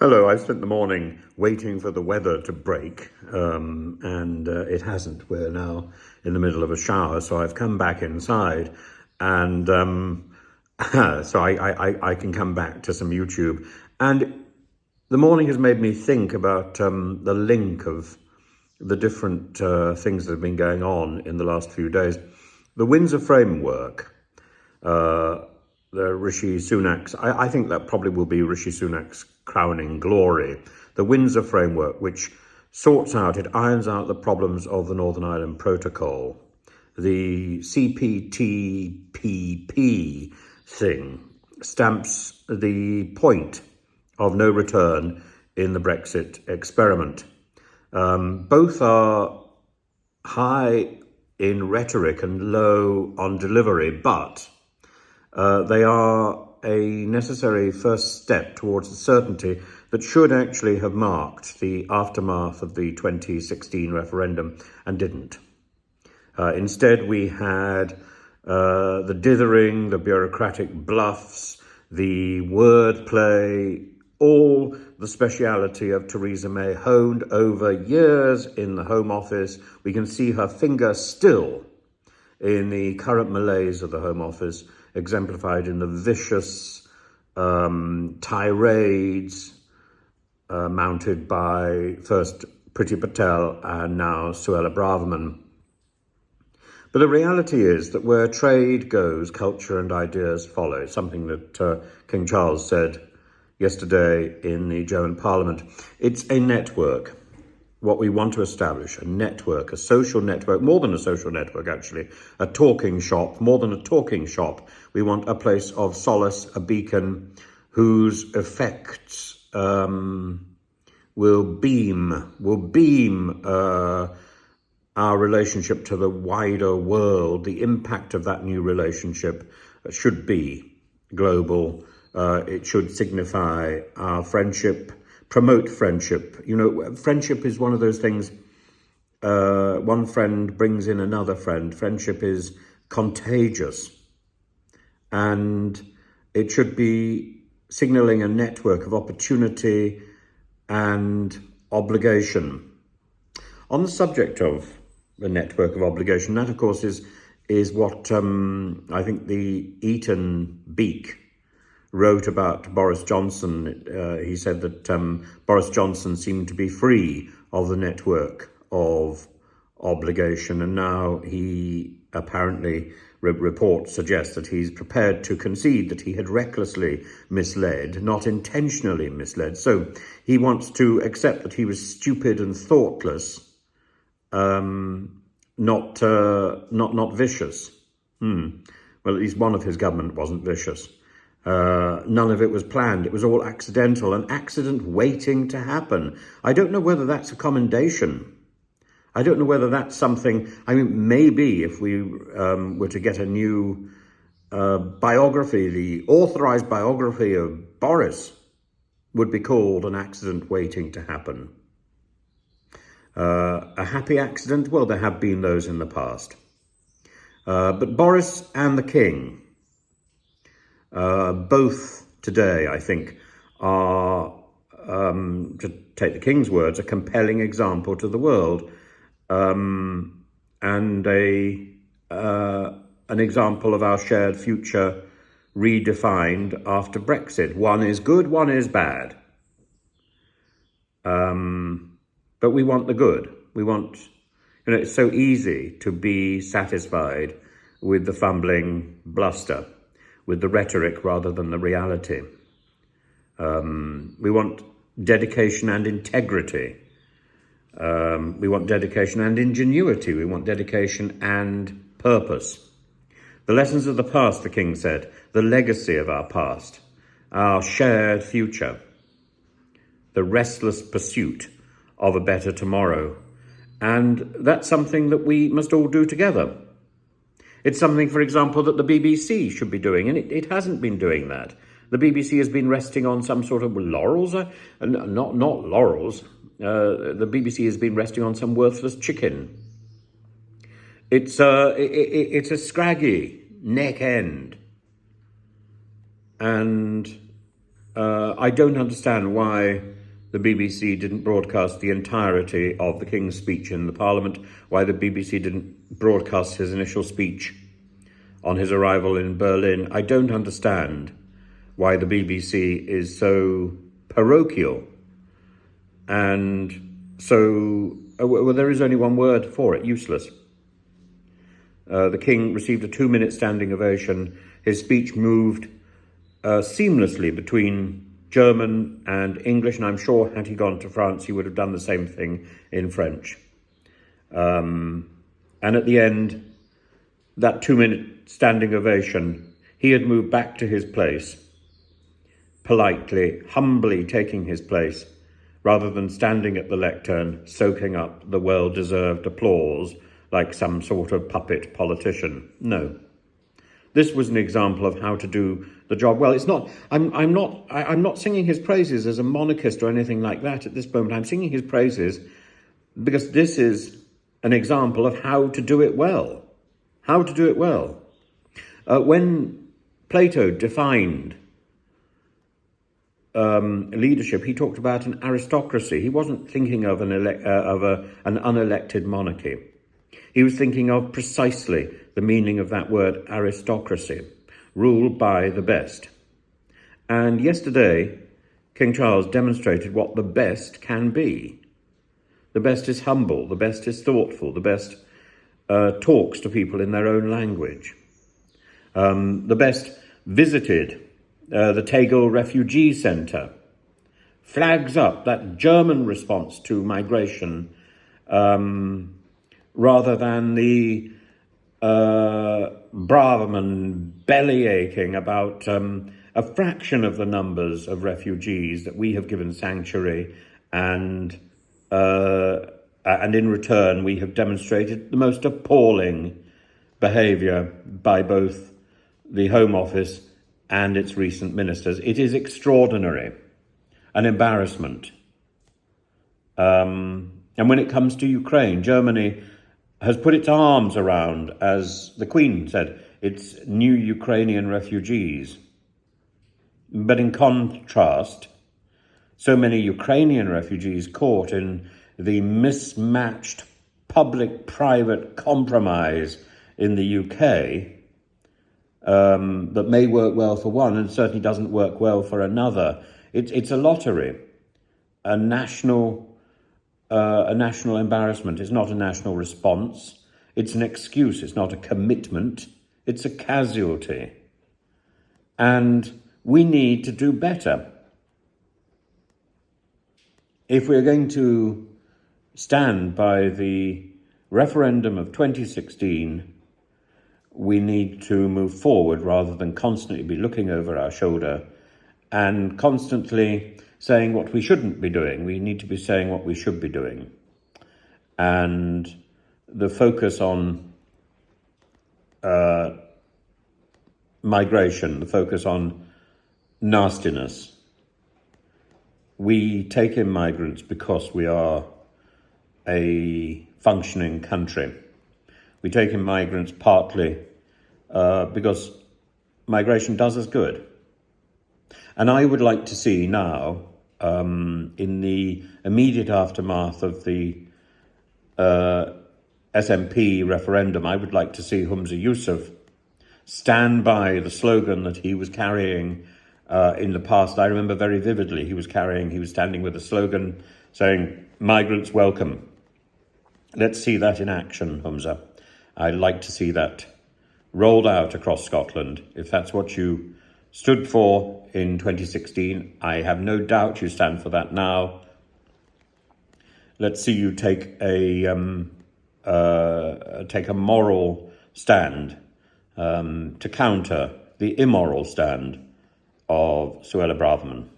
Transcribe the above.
Hello, I've spent the morning waiting for the weather to break, and it hasn't. We're now in the middle of a shower, so I've come back inside, and so I can come back to some YouTube. And the morning has made me think about the link of the different things that have been going on in the last few days. The Windsor framework, the Rishi Sunak's, I think that probably will be Rishi Sunak's crowning glory. The Windsor framework, which it irons out the problems of the Northern Ireland Protocol. The CPTPP thing stamps the point of no return in the Brexit experiment. Both are high in rhetoric and low on delivery, but they are a necessary first step towards the certainty that should actually have marked the aftermath of the 2016 referendum and didn't. Instead, we had the dithering, the bureaucratic bluffs, the wordplay, all the speciality of Theresa May, honed over years in the Home Office. We can see her finger still in the current malaise of the Home Office, exemplified in the vicious tirades mounted by first Priti Patel and now Suella Braverman. But the reality is that where trade goes, culture and ideas follow, something that King Charles said yesterday in the German Parliament. It's a network. What we want to establish, a network, a social network, more than a social network, actually, a talking shop, more than a talking shop. We want a place of solace, a beacon whose effects will beam our relationship to the wider world. The impact of that new relationship should be global. It should signify our friendship, promote friendship. You know, friendship is one of those things, one friend brings in another friend. Friendship is contagious, and it should be signaling a network of opportunity and obligation. On the subject of the network of obligation, that of course is what I think the Eton Beak wrote about Boris Johnson. He said that Boris Johnson seemed to be free of the network of obligation, and now he apparently, reports suggest that he's prepared to concede that he had recklessly misled, not intentionally misled. So he wants to accept that he was stupid and thoughtless, not vicious. Well, at least one of his government wasn't vicious. None of it was planned. It was all accidental, an accident waiting to happen. I don't know whether that's a commendation. I don't know whether that's something, I mean, maybe if we were to get a new biography, the authorized biography of Boris would be called An Accident Waiting to Happen. A happy accident? Well, there have been those in the past. But Boris and the King, both today, I think, are, to take the King's words, a compelling example to the world, and an example of our shared future redefined after Brexit. One is good, one is bad. But we want the good. We want, it's so easy to be satisfied with the fumbling bluster, with the rhetoric rather than the reality. We want dedication and integrity. We want dedication and ingenuity. We want dedication and purpose. The lessons of the past, the King said, the legacy of our past, our shared future, the restless pursuit of a better tomorrow. And that's something that we must all do together. It's something, for example, that the BBC should be doing, and it hasn't been doing that. The BBC has been resting on some sort of laurels, not laurels. The BBC has been resting on some worthless chicken. It's a scraggy neck end, and I don't understand why the BBC didn't broadcast the entirety of the King's speech in the Parliament, why the BBC didn't broadcast his initial speech on his arrival in Berlin. I don't understand why the BBC is so parochial and so, well, there is only one word for it, useless. The King received a 2-minute standing ovation. His speech moved seamlessly between German and English, and I'm sure had he gone to France, he would have done the same thing in French. And at the end, that 2-minute standing ovation, he had moved back to his place, politely, humbly taking his place, rather than standing at the lectern, soaking up the well-deserved applause like some sort of puppet politician. No. This was an example of how to do the job well. It's not. I'm not singing his praises as a monarchist or anything like that at this moment. I'm singing his praises because this is an example of how to do it well. How to do it well. When Plato defined leadership, he talked about an aristocracy. He wasn't thinking of an unelected monarchy. He was thinking of precisely the meaning of that word aristocracy, ruled by the best. And yesterday, King Charles demonstrated what the best can be. The best is humble, the best is thoughtful, the best talks to people in their own language. The best visited the Tegel Refugee Centre, flags up that German response to migration rather than the Braverman belly-aching about a fraction of the numbers of refugees that we have given sanctuary, and in return we have demonstrated the most appalling behaviour by both the Home Office and its recent ministers. It is extraordinary, an embarrassment. And when it comes to Ukraine, Germany has put its arms around, as the Queen said, its new Ukrainian refugees. But in contrast, so many Ukrainian refugees caught in the mismatched public-private compromise in the UK that may work well for one and certainly doesn't work well for another. It's a lottery, a national embarrassment. It's not a national response. It's an excuse. It's not a commitment. It's a casualty. And we need to do better. If we're going to stand by the referendum of 2016, we need to move forward rather than constantly be looking over our shoulder and constantly saying what we shouldn't be doing. We need to be saying what we should be doing. And the focus on migration, the focus on nastiness. We take in migrants because we are a functioning country. We take in migrants partly because migration does us good. And I would like to see now, in the immediate aftermath of the SNP referendum, I would like to see Humza Yousaf stand by the slogan that he was carrying in the past. I remember very vividly he was standing with a slogan saying, "Migrants welcome." Let's see that in action, Humza. I'd like to see that rolled out across Scotland. If that's what you stood for in 2016, I have no doubt you stand for that now. Let's see you take a moral stand to counter the immoral stand of Suella Braverman.